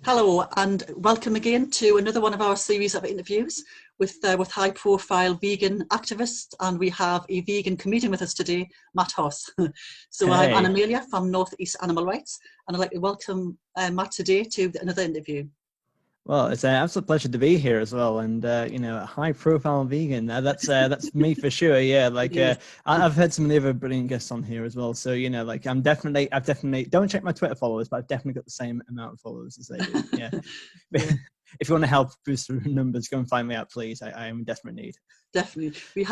Hello and welcome again to another one of our series of interviews with high-profile vegan activists, and we have a vegan comedian with us today, Matt Hoss. So I'm Anna Hey. Amelia from North East Animal Rights, and I'd like to welcome Matt today to another interview. Well, it's an absolute pleasure to be here as well, and a high-profile vegan. That's me for sure. Yeah, I've had some of the other brilliant guests on here as well. So I've definitely don't check my Twitter followers, but I've definitely got the same amount of followers as they do. Yeah. Yeah. If you want to help boost the numbers, go and find me out, please. I am in desperate need. Definitely. We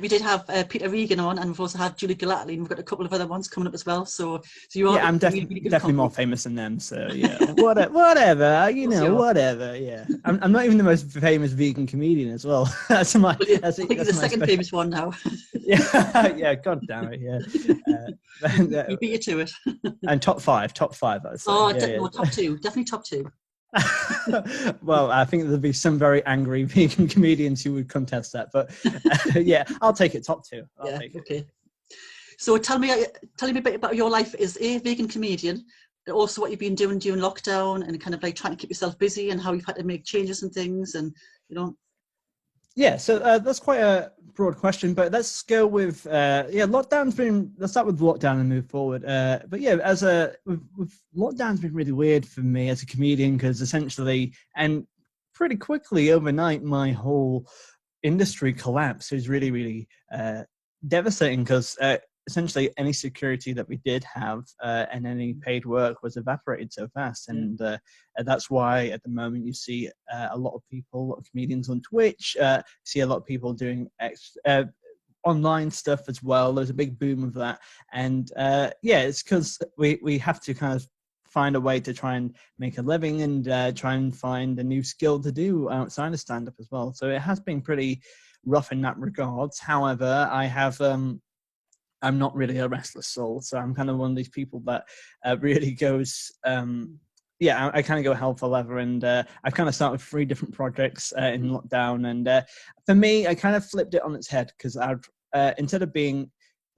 did have Peter Regan on, and we've also had Julie Gallatley, and we've got a couple of other ones coming up as well. So you are I'm really good definitely more company. famous than them. So yeah, whatever. Whatever. Yeah, I'm not even the most famous vegan comedian as well. I think you're the second famous one now. Yeah. God damn it. Yeah. You beat you to it. And top five, I would say. No, top two, definitely top two. Well, I think there'll be some very angry vegan comedians who would contest that, but yeah, I'll take it top two. Okay. So tell me a bit about your life as a vegan comedian, and also what you've been doing during lockdown, and kind of like trying to keep yourself busy, and how you've had to make changes and things, and Yeah, so that's quite a broad question, but let's go with let's start with lockdown and move forward. But yeah, with lockdown's been really weird for me as a comedian, because essentially and pretty quickly overnight my whole industry collapsed. It was really, really devastating, because essentially any security that we did have and any paid work was evaporated so fast. And that's why at the moment you see a lot of comedians on Twitch, see a lot of people doing online stuff as well. There's a big boom of that. And it's because we have to kind of find a way to try and make a living, and try and find a new skill to do outside of stand-up as well. So it has been pretty rough in that regards. However, I'm not really a restless soul, so I'm kind of one of these people that really goes. I kind of go hell for leather, and I've kind of started 3 different projects in lockdown. And for me, I kind of flipped it on its head, because instead of being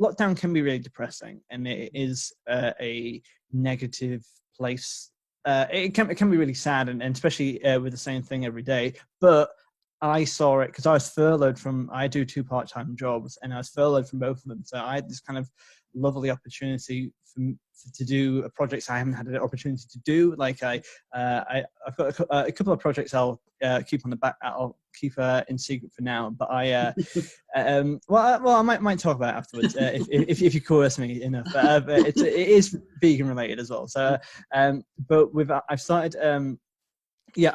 lockdown can be really depressing, and it is a negative place. It can be really sad, and especially with the same thing every day. But I saw it because I do 2 part-time jobs, and I was furloughed from both of them. So I had this kind of lovely opportunity to do projects I haven't had an opportunity to do. Like I've got a couple of projects I'll keep on the back. I'll keep in secret for now. But I might talk about it afterwards if you coerce me enough. But it is vegan related as well. So but I've started.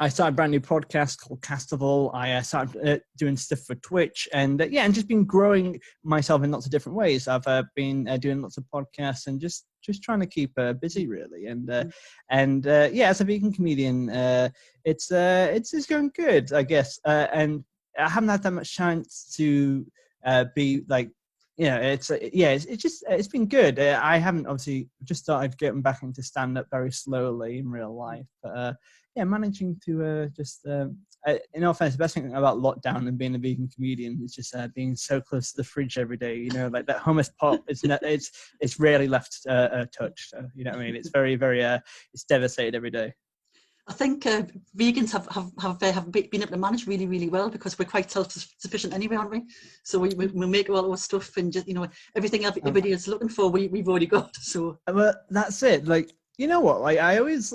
I started a brand new podcast called Castival. I started doing stuff for Twitch, and and just been growing myself in lots of different ways. I've been doing lots of podcasts, and just trying to keep busy, really. And as a vegan comedian, it's going good, I guess. And I haven't had that much chance to be like. It's been good. I haven't obviously just started getting back into stand up very slowly in real life, but managing to in all fairness, the best thing about lockdown and being a vegan comedian is just being so close to the fridge every day. You know, like that hummus pot, it's rarely left touched. You know what I mean? It's very, very it's devastated every day. I think vegans have been able to manage really, really well, because we're quite self-sufficient anyway, aren't we? So we make all our stuff, and just everything everybody is looking for, we've already got. So well, that's it. Like, you know what? Like I always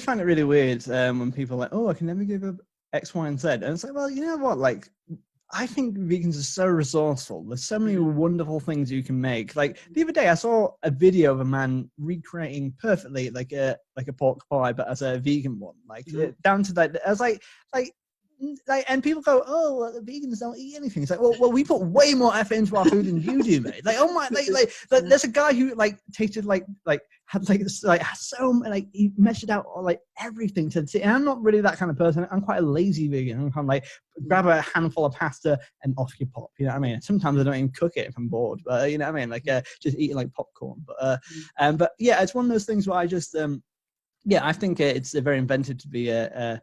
find it really weird when people are like, oh, I can never give up X, Y, and Z. And it's like, well, you know what? Like, I think vegans are so resourceful. There's so many wonderful things you can make. Like the other day, I saw a video of a man recreating perfectly like a pork pie, but as a vegan one. Like down to that, I was like, and people go, oh, well, the vegans don't eat anything. It's like, well, we put way more effort into our food than you do, mate. Like, oh my, there's a guy who tasted had he measured out everything to see. And I'm not really that kind of person. I'm quite a lazy vegan. I'm kind of like grab a handful of pasta and off you pop. You know what I mean? Sometimes I don't even cook it if I'm bored. But you know what I mean? Like just eating like popcorn. But yeah, it's one of those things where I just I think it's very inventive to be I'm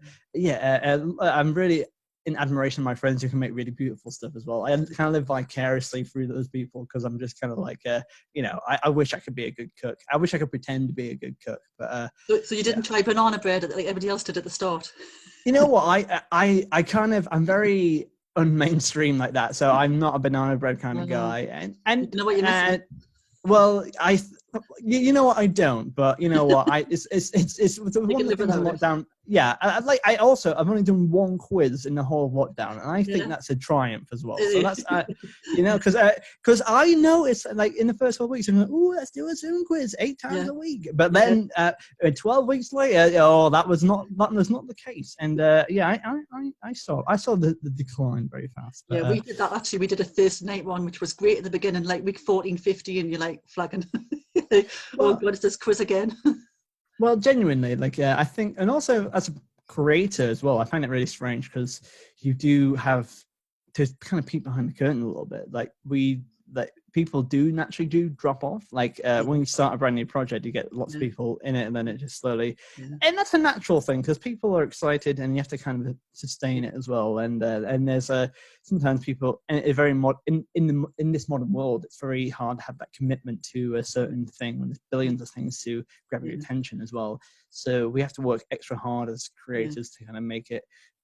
really in admiration of my friends who can make really beautiful stuff as well. I kind of live vicariously through those people because I'm just kind of like, I wish I could be a good cook. I wish I could pretend to be a good cook. But so you didn't try banana bread like everybody else did at the start? you know what? I'm very unmainstream like that. So I'm not a banana bread kind of guy. And you know what you're missing? Well, you know what, I don't, but you know what, it's one of the things in lockdown. Yeah, I've only done one quiz in the whole of lockdown, and I think that's a triumph as well. So that's because I noticed like in the first 12 weeks, I'm like, oh, let's do a Zoom quiz 8 times a week, but then 12 weeks later, that was not the case, and I saw the decline very fast. But, we did that actually. We did a Thursday night one, which was great at the beginning, like week 14, 50, and you're like flagging. Oh God, it's this quiz again. Well, genuinely, I think, and also as a creator as well, I find it really strange because you do have to kind of peek behind the curtain a little bit. Like people do naturally drop off. When you start a brand new project, you get lots of people in it, and then it just slowly, and that's a natural thing because people are excited, and you have to kind of sustain it as well. And there's sometimes people in this modern world, it's very hard to have that commitment to a certain thing when there's billions of things to grab your attention as well. So we have to work extra hard as creators to kind of make it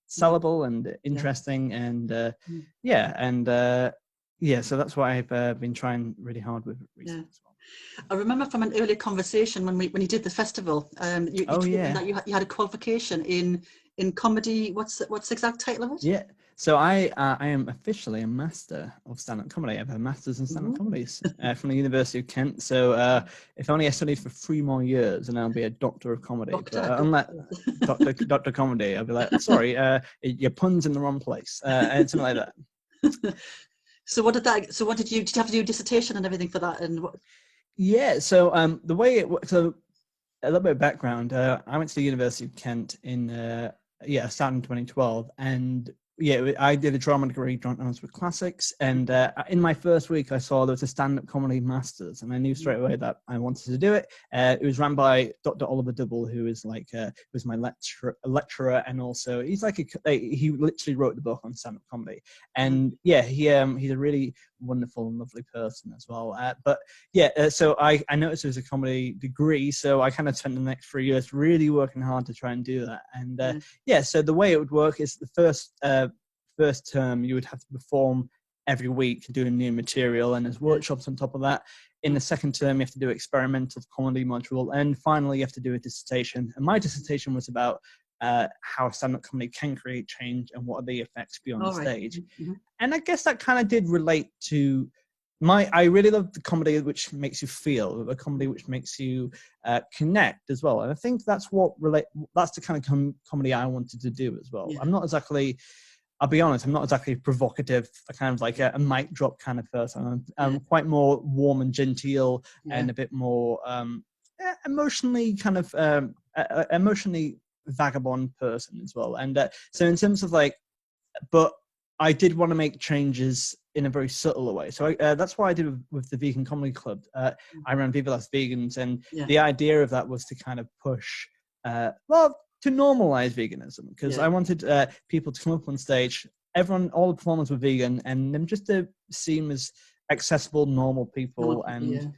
sellable and interesting, and so that's what I've been trying really hard with recently as well. I remember from an earlier conversation when you did the festival, you told me that you had a qualification in comedy. What's the exact title of it? Yeah, so I am officially a master of stand-up comedy. I have a master's in stand-up comedies from the University of Kent. So if only I studied for 3 more years, and I'll be a doctor of comedy. Unlike Doctor Comedy, I'll be like, sorry, your pun's in the wrong place, and something like that. So did you have to do a dissertation and everything for that? And what? Yeah, so the way it works, so a little bit of background. I went to the University of Kent starting in 2012, and I did a drama degree, joint honours with classics, and in my first week I saw there was a stand-up comedy masters, and I knew straight away that I wanted to do it. It was run by Dr. Oliver Double, who is was my lecturer, and also he's he literally wrote the book on stand-up comedy, and he's a really wonderful and lovely person as well. So I noticed it was a comedy degree, so I kind of spent the next 3 years really working hard to try and do that. And so the way it would work is the first term you would have to perform every week doing new material, and there's workshops on top of that. In the second term, you have to do experimental comedy module, and finally you have to do a dissertation. And my dissertation was about how stand-up comedy can create change and what are the effects beyond the stage. And I guess that kind of did relate to I really love the comedy which makes you feel, the comedy which makes you connect as well. And I think that's the kind of comedy I wanted to do as well. I'll be honest, I'm not exactly provocative, kind of like a mic drop kind of person. I'm quite more warm and genteel and a bit more emotionally vagabond person as well. And so in terms of but I did want to make changes in a very subtle way. So that's what I did with the Vegan Comedy Club. I ran Viva Las Vegans, and the idea of that was to kind of push, to normalize veganism, because I wanted people to come up on stage, all the performers were vegan, and them just to seem as accessible, normal people. And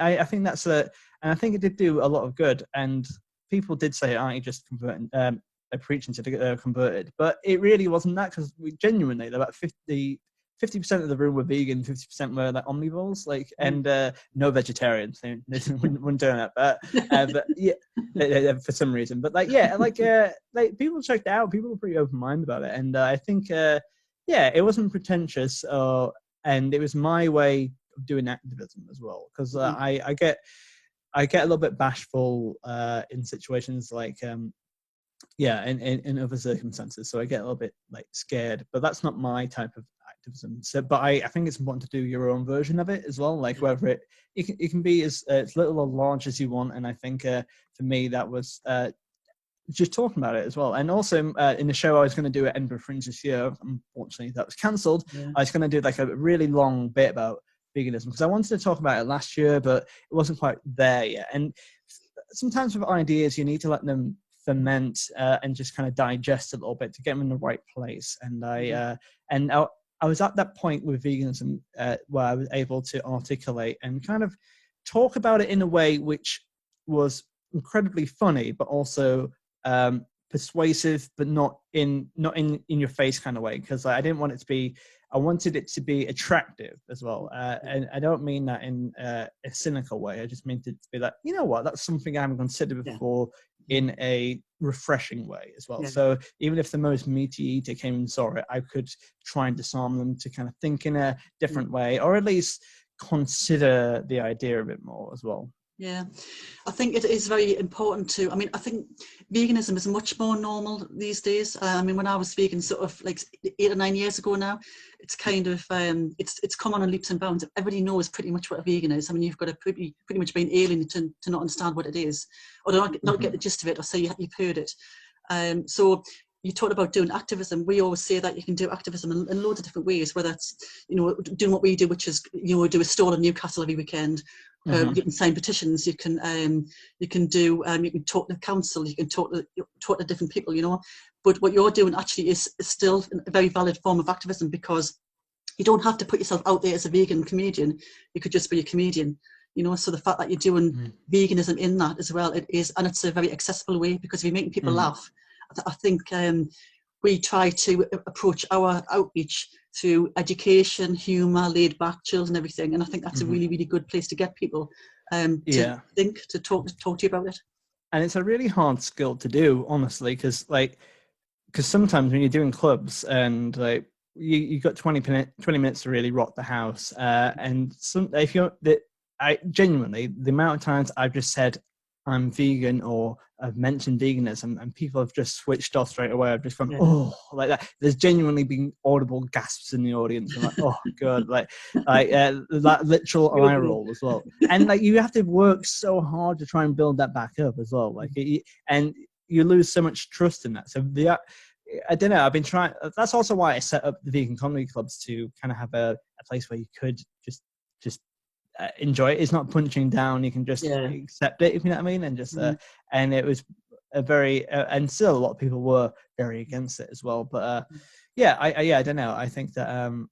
I think and I think it did do a lot of good. And people did say, aren't you just converting, preaching to get converted? But it really wasn't that, because we genuinely, about 50% of the room were vegan, 50% were omnivores, and no vegetarians. They wouldn't do that, but for some reason. But people checked it out. People were pretty open minded about it, and I think it wasn't pretentious, and it was my way of doing activism as well, because I get a little bit bashful in situations in other circumstances, so I get a little bit scared, but that's not my type of activism. So, but I think it's important to do your own version of it as well, whether it can be as little or large as you want. And I think for me that was just talking about it as well. And also in the show I was going to do at Edinburgh Fringe this year, unfortunately that was cancelled. I was going to do a really long bit about veganism, because I wanted to talk about it last year, but it wasn't quite there yet. And sometimes with ideas you need to let them ferment and just kind of digest a little bit to get them in the right place. And I was at that point with veganism where I was able to articulate and kind of talk about it in a way which was incredibly funny, but also persuasive, but not in your face kind of way, because I didn't want it to be. I wanted it to be attractive as well, and I don't mean that in a cynical way. I just meant it to be like, you know what, that's something I haven't considered before, in a refreshing way as well. So even if the most meaty eater came and saw it, I could try and disarm them to kind of think in a different way, or at least consider the idea a bit more as well. Yeah, I think it is very important to, I mean, I think veganism is much more normal these days. I mean, when I was vegan sort of like 8 or 9 years ago now, it's kind of, it's come on leaps and bounds. Everybody knows pretty much what a vegan is. I mean, you've got to pretty much be an alien to not understand what it is, or to not get the gist of it, or say you've heard it. So you talked about doing activism. We always say that you can do activism in loads of different ways, whether it's, doing what we do, which is, do a stall in Newcastle every weekend. You can sign petitions. You can do. You can talk to the council. You can talk to different people. But what you're doing actually is still a very valid form of activism, because you don't have to put yourself out there as a vegan comedian. You could just be a comedian. So the fact that you're doing veganism in that as well, and it's a very accessible way, because if you're making people laugh, I think we try to approach our outreach through education, humour, laid back, chills and everything. And I think that's a really, really good place to get people to talk to you about it. And it's a really hard skill to do, honestly, because sometimes when you're doing clubs and like you got 20 minutes to really rock the house, and I genuinely, the amount of times I've just said I'm vegan, or I've mentioned veganism, and people have just switched off straight away. I've just gone, oh, like that. There's genuinely been audible gasps in the audience. I'm like, oh god, that literal eye roll as well. And like you have to work so hard to try and build that back up as well. And you lose so much trust in that. So I don't know. I've been trying. That's also why I set up the vegan comedy clubs, to kind of have a place where you could just enjoy it. It's not punching down. You can just accept it, if you know what I mean. And just and it was a very and still a lot of people were very against it as well. But I don't know. I think that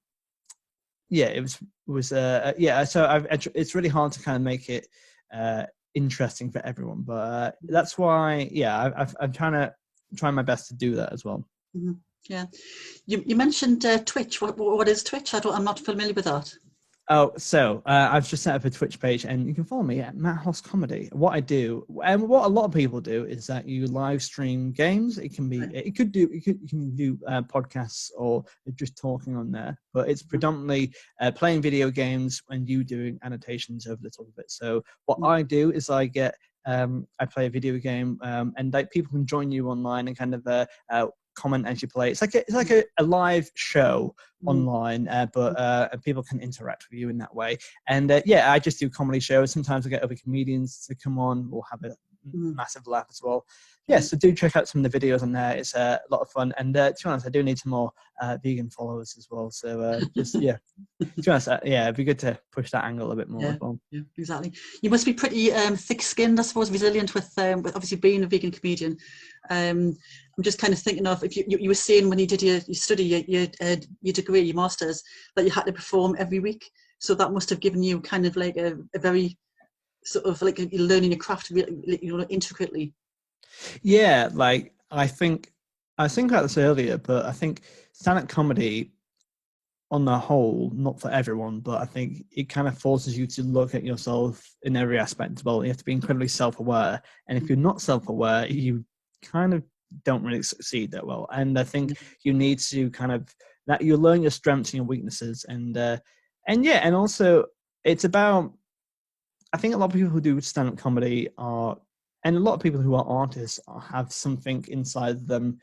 it was So it's really hard to kind of make it interesting for everyone. But that's why I'm trying my best to do that as well. Mm-hmm. Yeah, you mentioned Twitch. What is Twitch? I'm not familiar with that. Oh, so I've just set up a Twitch page, and you can follow me at Matt Hoss Comedy. What I do, and what a lot of people do, is that you live stream games. It can be, you can do podcasts or just talking on there, but it's predominantly playing video games and you doing annotations over the top of it. So what I do is I play a video game, and like people can join you online and kind of comment as you play. It's like a live show online, but people can interact with you in that way. And I just do comedy shows. Sometimes I get other comedians to come on. We'll have a massive laugh as well. So do check out some of the videos on there. It's a lot of fun. And to be honest, I do need some more vegan followers as well. So to be honest, it'd be good to push that angle a bit more as well. Yeah, exactly. You must be pretty thick-skinned, I suppose, resilient with obviously being a vegan comedian. I'm just kind of thinking of, if you were saying when you did your study, your degree, your master's, that you had to perform every week. So that must have given you kind of like a very sort of like you're learning your craft intricately. Yeah, like I think about this earlier, but I think stand-up comedy on the whole, not for everyone, but I think it kind of forces you to look at yourself in every aspect. Well, you have to be incredibly self-aware, and if you're not self-aware, you kind of don't really succeed that well. And I think you need to kind of that you learn your strengths and your weaknesses, and also it's about. I think a lot of people who do stand-up comedy and a lot of people who are artists have something inside them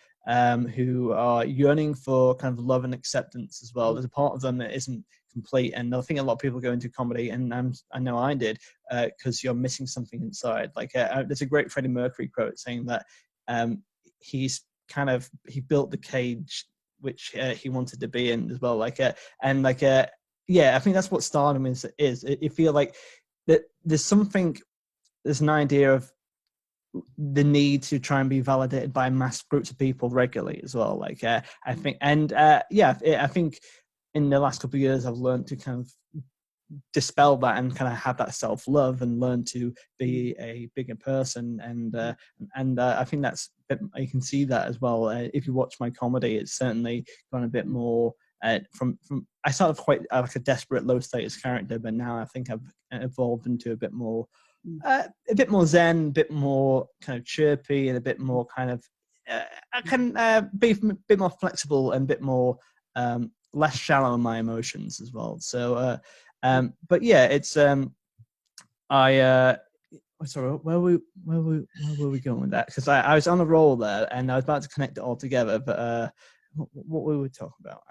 who are yearning for kind of love and acceptance as well. There's a part of them that isn't complete, and I think a lot of people go into comedy, and I know I did, because you're missing something inside. Like there's a great Freddie Mercury quote saying that he built the cage which he wanted to be in as well. I think that's what stardom is. You feel like that there's an idea of the need to try and be validated by mass groups of people regularly as well. Like I think, and I think in the last couple of years I've learned to kind of dispel that and kind of have that self-love and learn to be a bigger person, and I think that's you can see that as well if you watch my comedy. It's certainly gone a bit more from I started quite like a desperate low status character, but now I think I've evolved into a bit more zen, a bit more kind of chirpy, and a bit more kind of I can be a bit more flexible and a bit more less shallow in my emotions as well. So but yeah, it's sorry, where were we going with that? Because I was on a roll there and I was about to connect it all together, but what were we talking about?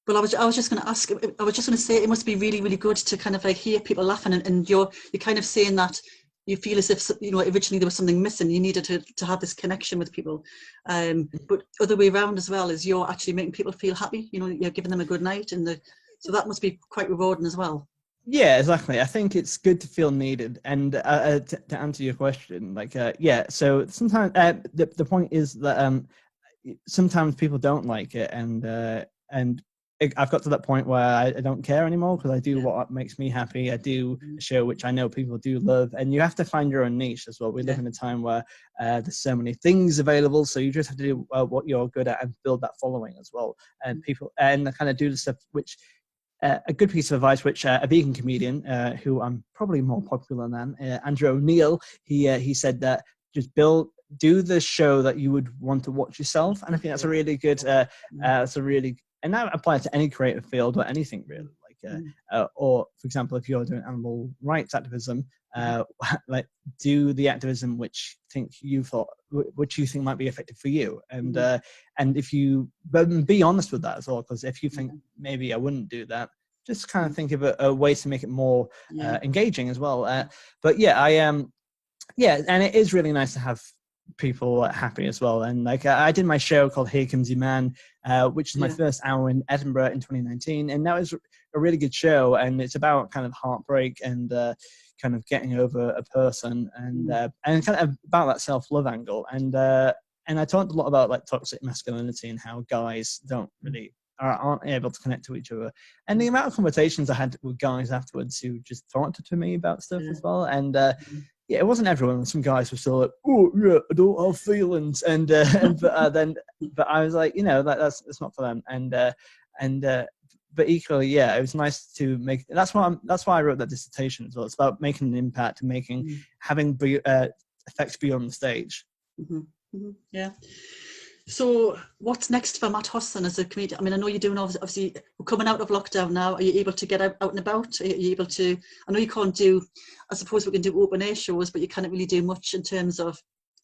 Well, I was just going to ask. I was just going to say it must be really, really good to kind of like hear people laughing, and you're kind of saying that you feel as if, you know, originally there was something missing. You needed to have this connection with people, but other way around as well is you're actually making people feel happy. You know, you're giving them a good night, so that must be quite rewarding as well. Yeah, exactly. I think it's good to feel needed. And to answer your question, like, so sometimes the point is that sometimes people don't like it, and I've got to that point where I don't care anymore because I do what makes me happy. I do a show which I know people do love, and you have to find your own niche as well. We live in a time where there's so many things available, so you just have to do what you're good at and build that following as well. And people and kind of do the stuff which. A good piece of advice, which a vegan comedian, who I'm probably more popular than, Andrew O'Neill, he said that just do the show that you would want to watch yourself, and I think that's a really good, and that applies to any creative field or anything really. Like, or for example, if you're doing animal rights activism, like do the activism which you think might be effective for you, and if you be honest with that as well, because if you think maybe I wouldn't do that, just kind of think of a way to make it more engaging as well. But I am and it is really nice to have people happy as well. And like I did my show called Here Comes Your Man, which is my first hour in Edinburgh in 2019, and that was a really good show, and it's about kind of heartbreak and kind of getting over a person, and kind of about that self-love angle, and I talked a lot about like toxic masculinity and how guys aren't able to connect to each other, and the amount of conversations I had with guys afterwards who just talked to me about stuff as well, and it wasn't everyone. Some guys were still like, "Oh yeah, I don't have feelings," and but I was like, you know, that's not for them, but equally, it was nice to make. That's why I wrote that dissertation as well. It's about making an impact and having effects beyond the stage. Mm-hmm. Mm-hmm. Yeah. So what's next for Matt Hosson as a comedian? I mean, I know you're doing, obviously, we're coming out of lockdown now. Are you able to get out and about? Are you able to, I know you can't do, I suppose we can do open air shows, but you can't really do much in terms of,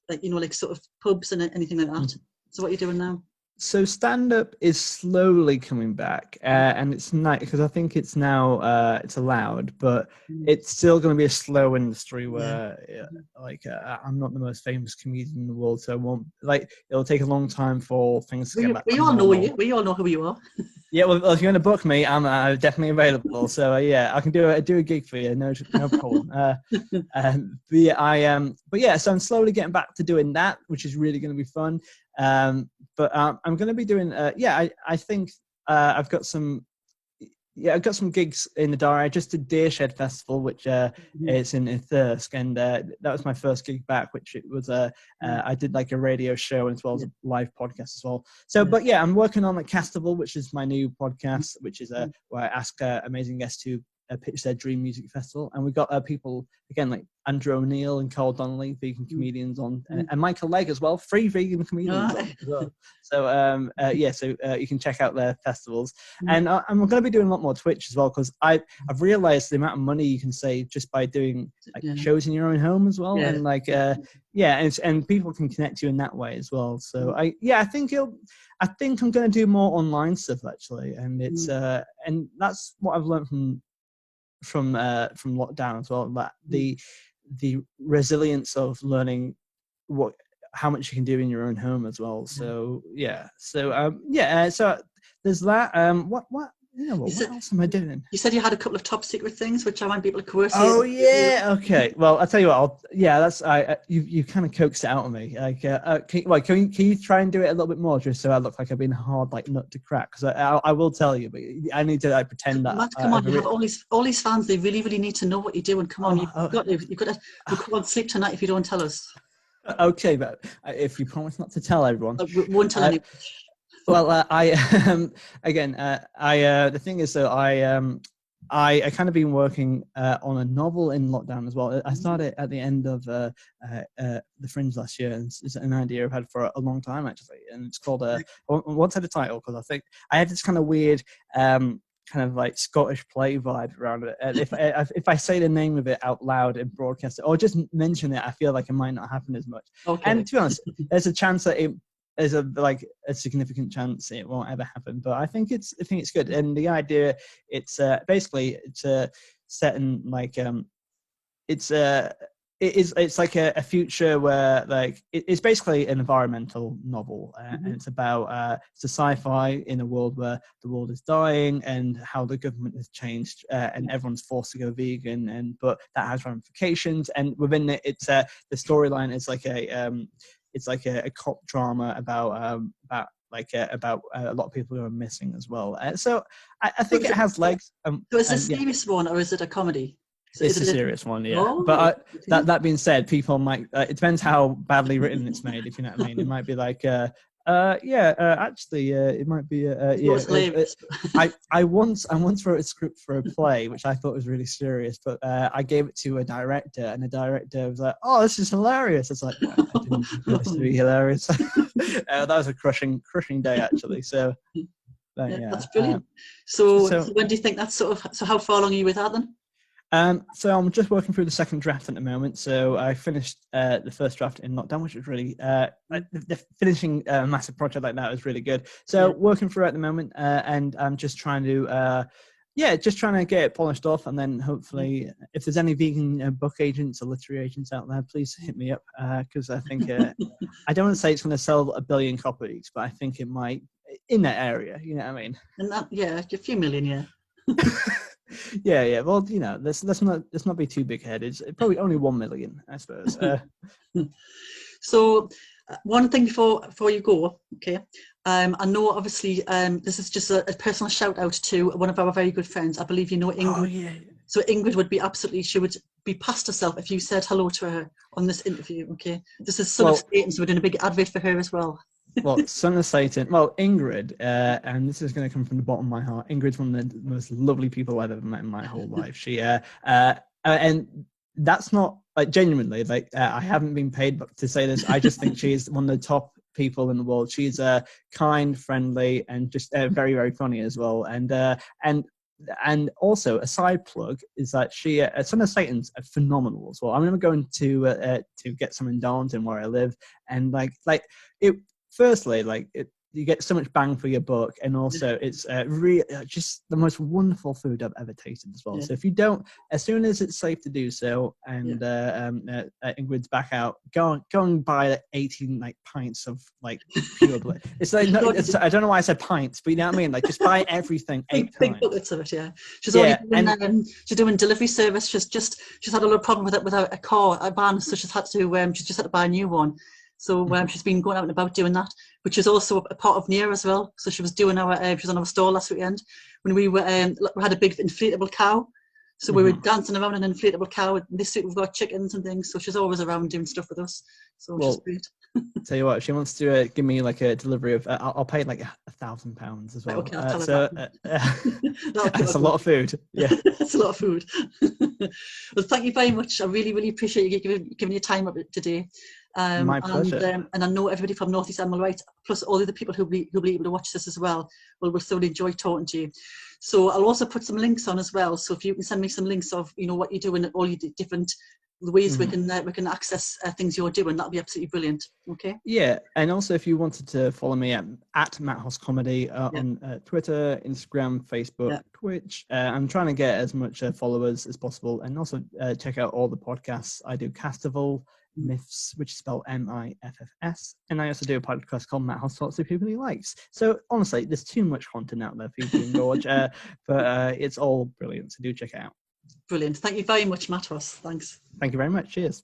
like, you know, like sort of pubs and anything like that. So what are you doing now? So stand-up is slowly coming back, and it's nice because I think it's now it's allowed, but it's still going to be a slow industry where, I'm not the most famous comedian in the world, so it'll take a long time for things to get back. We all know you. We all know who you are. Yeah, well, if you're going to book me, I'm definitely available. So I can do a gig for you, no problem. So I'm slowly getting back to doing that, which is really going to be fun. But I'm going to be doing, I think I've got some gigs in the diary. I just did Deershed Festival, which is in Thirsk, and that was my first gig back, which it was, I did like a radio show as well as a live podcast as well. So, but I'm working on Castival, which is my new podcast, which is where I ask amazing guests to pitch their dream music festival, and we've got people again like Andrew O'Neill and Carl Donnelly, vegan comedians on, and Michael Legg as well, 3 vegan comedians on as well. So you can check out their festivals, and I'm going to be doing a lot more Twitch as well, because I've realized the amount of money you can save just by doing shows in your own home as well, and and people can connect to you in that way as well. So I think I'm going to do more online stuff actually, and it's and that's what I've learned from lockdown as well, that the resilience of learning how much you can do in your own home as well. So so there's that. you know You what said, else am I doing? you said you had a couple of top secret things, which I might be able to coerce Oh you. yeah, okay. Well, I'll tell you what. That's you kind of coaxed it out of me. Like, can you try and do it a little bit more, just so I look like I've been hard like nut to crack? Because I will tell you, but I need to like pretend that. Matt, come on, you have all these fans. They really, really need to know what you're doing. Come on, you've got to. We can't sleep tonight if you don't tell us. Okay, but if you promise not to tell everyone, We won't tell anyone. well, the thing is, though, I kind of been working on a novel in lockdown as well. I started at the end of the Fringe last year, and it's an idea I've had for a long time actually. And it's called I won't say the title because I think I have this kind of weird kind of like Scottish play vibe around it. And if I say the name of it out loud and broadcast it, or just mention it, I feel like it might not happen as much. Okay. And to be honest, there's a chance that there's a significant chance it won't ever happen. But I think it's good. And the idea, it's basically it's set in like it's like a future where like it's basically an environmental novel, and it's about it's a sci-fi in a world where the world is dying and how the government has changed, and everyone's forced to go vegan, but that has ramifications. And within it, it's the storyline is like a cop drama about a lot of people who are missing as well. So I think it has legs. So is this a serious one or is it a comedy? So it's a serious one, yeah. Oh, but that being said, people might. It depends how badly written it's made. If you know what I mean, it might be like, actually, it might be. I once wrote a script for a play which I thought was really serious, but I gave it to a director, and the director was like, "Oh, this is hilarious." It's like, I didn't think this to be hilarious. That was a crushing day actually. So, that's brilliant. So when do you think that's sort of? So how far along are you with that then? So I'm just working through the second draft at the moment. So I finished the first draft in lockdown, which was really finishing a massive project like that was really good. So working through it at the moment, and I'm just trying to get it polished off, and then hopefully, if there's any vegan book agents or literary agents out there, please hit me up, because I think I don't want to say it's going to sell 1 billion copies, but I think it might in that area. You know what I mean? And that, a few million, yeah. Yeah. Well, let's not be too big-headed. It's probably only 1 million, I suppose. So, one thing before you go, okay. I know, obviously, this is just a personal shout out to one of our very good friends. I believe you know Ingrid. Oh yeah. So Ingrid would be she would be past herself if you said hello to her on this interview. Okay. This is Son of Satan, so we're doing a big advert for her as well. Well, Son of Satan. Well, Ingrid, and this is going to come from the bottom of my heart. Ingrid's one of the most lovely people I've ever met in my whole life. She, and that's not like genuinely, like I haven't been paid to say this. I just think she's one of the top people in the world. She's kind, friendly, and just very, very funny as well. And also a side plug is that she, Son of Satan's phenomenal as well. I remember going to get some in Darlington where I live, and like it. Firstly, you get so much bang for your buck, and also it's really just the most wonderful food I've ever tasted as well. Yeah. So if you don't, as soon as it's safe to do so, and Ingrid's back out, go and buy 18 pints of pure blood. It's like I don't know why I said pints, but you know what I mean. Like just buy everything 8 big buckets of it. Yeah, she's doing delivery service. She's had a little problem with it without a van, so she's had to buy a new one. So she's been going out and about doing that, which is also a part of Near as well. So she was doing she was on our store last weekend when we had a big inflatable cow. So we were dancing around an inflatable cow. And this week we've got chickens and things. So she's always around doing stuff with us. So she's great. Tell you what, if she wants to give me a delivery of, I'll pay £1,000 as well. Okay, I'll tell her that's a lot of food. Yeah, that's a lot of food. Well, thank you very much. I really, really appreciate you giving your time up today. My pleasure. And I know everybody from North East Animal Rights, plus all the other people who'll be able to watch this as well, will thoroughly enjoy talking to you. So I'll also put some links on as well. So if you can send me some links of what you do and all your different ways we can access things you're doing, that'll be absolutely brilliant. Okay. Yeah, and also if you wanted to follow me at Matt Hoss Comedy on Twitter, Instagram, Facebook, Twitch. I'm trying to get as much followers as possible, and also check out all the podcasts I do. Castival Miffs, which is spelled Miffs. And I also do a podcast called Matt Has Lots of People He Likes. So honestly, there's too much content out there for you to indulge, but it's all brilliant. So do check it out. Brilliant. Thank you very much, Matt Ross. Thanks. Thank you very much. Cheers.